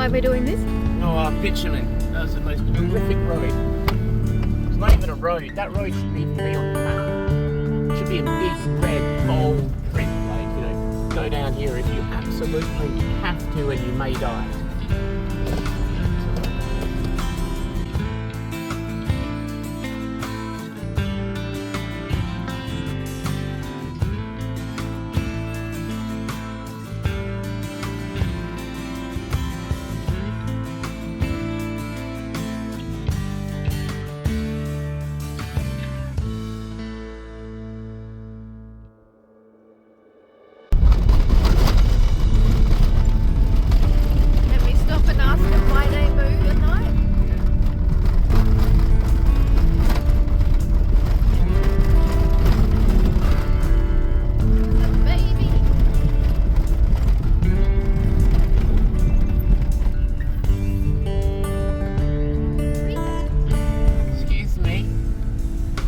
why we're doing this? Oh, bitumen. That was the most horrific road. It's not even a road. That road shouldn't even be on the map. It should be a big, red, bold print, like, you know, go down here if you absolutely have to and you may die. Can we stop and ask them why they move at night? There's a baby. Excuse me.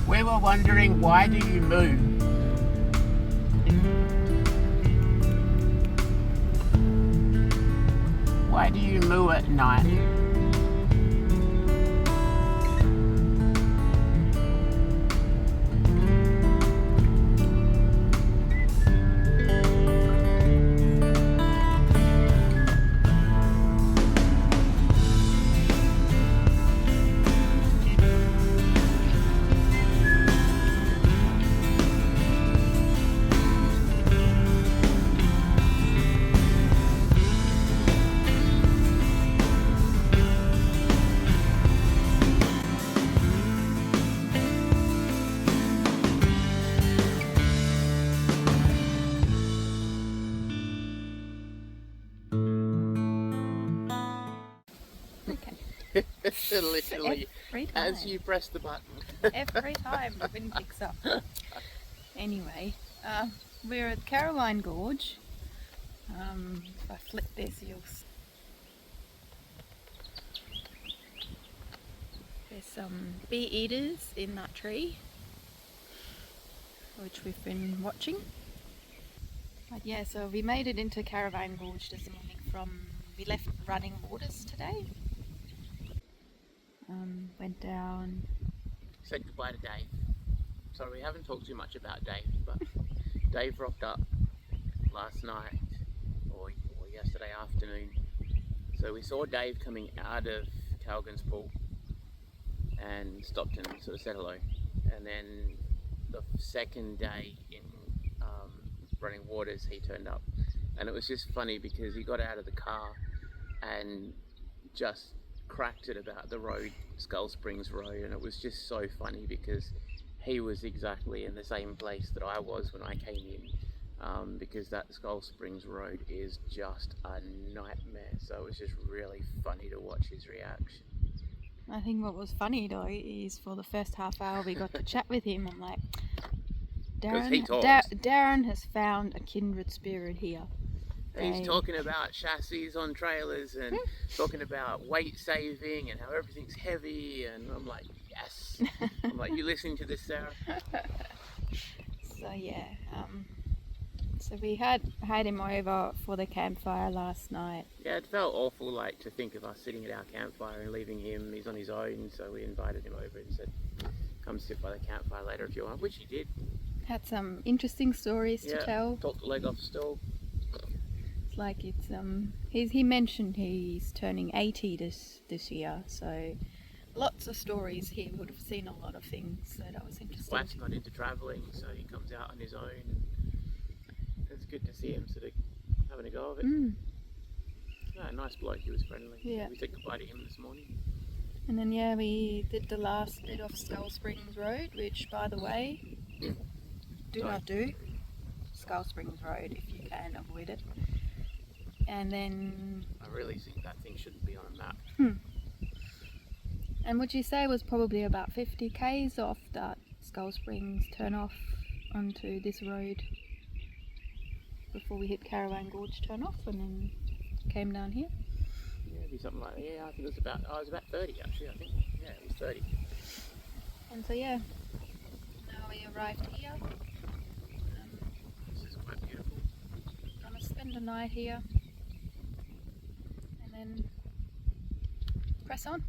We were wondering, why do you move? Why do you moo at night? Okay. Literally, Every time. as you press the button. Every time the wind picks up. Anyway, we're at Carawine Gorge. If I flip this, you'll see. There's some bee eaters in that tree, which we've been watching. But yeah, so we made it into Carawine Gorge this morning we left Running Waters today. Went down. Said goodbye to Dave. Sorry, we haven't talked too much about Dave, but Dave rocked up last night or yesterday afternoon. So we saw Dave coming out of Calgan's pool and stopped and sort of said hello. And then the second day in Running Waters, he turned up, and it was just funny because he got out of the car and just cracked it about the road, Skull Springs Road, and it was just so funny because he was exactly in the same place that I was when I came in, because that Skull Springs Road is just a nightmare. So it was just really funny to watch his reaction. I think what was funny though is for the first half hour we got to chat with him. I'm like, Darren has found a kindred spirit here. He's talking about chassis on trailers and talking about weight saving and how everything's heavy, and I'm like, yes. I'm like, you listening to this, Sarah? So yeah, so we had him over for the campfire last night. Yeah, it felt awful, like, to think of us sitting at our campfire and leaving him. He's on his own, so we invited him over and said, come sit by the campfire later if you want, which he did. Had some interesting stories to tell. Talked the leg off still. Like it's he mentioned he's turning 80 this year, so lots of stories. He would have seen a lot of things, so that was interesting. Wife's got into travelling, so he comes out on his own. It's good to see him sort of having a go of it. Yeah, nice bloke, he was friendly. Yeah. We said goodbye to him this morning. And then yeah, we did the last bit of Skull Springs Road, which by the way, do not do Skull Springs Road if you can avoid it. And then I really think that thing shouldn't be on a map. And would you say was probably about 50 k's off that Skull Springs turn off onto this road before we hit Carawine Gorge turn off and then came down here? Yeah, it'd be something like that. Yeah, I think it was about 30 actually, I think. Yeah, it was 30. And so yeah, now we arrived here. This is quite beautiful. Gonna spend the night here. And then press on.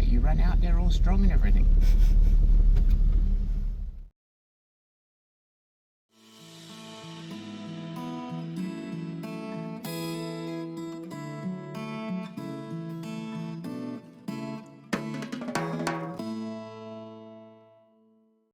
You run out there all strong and everything.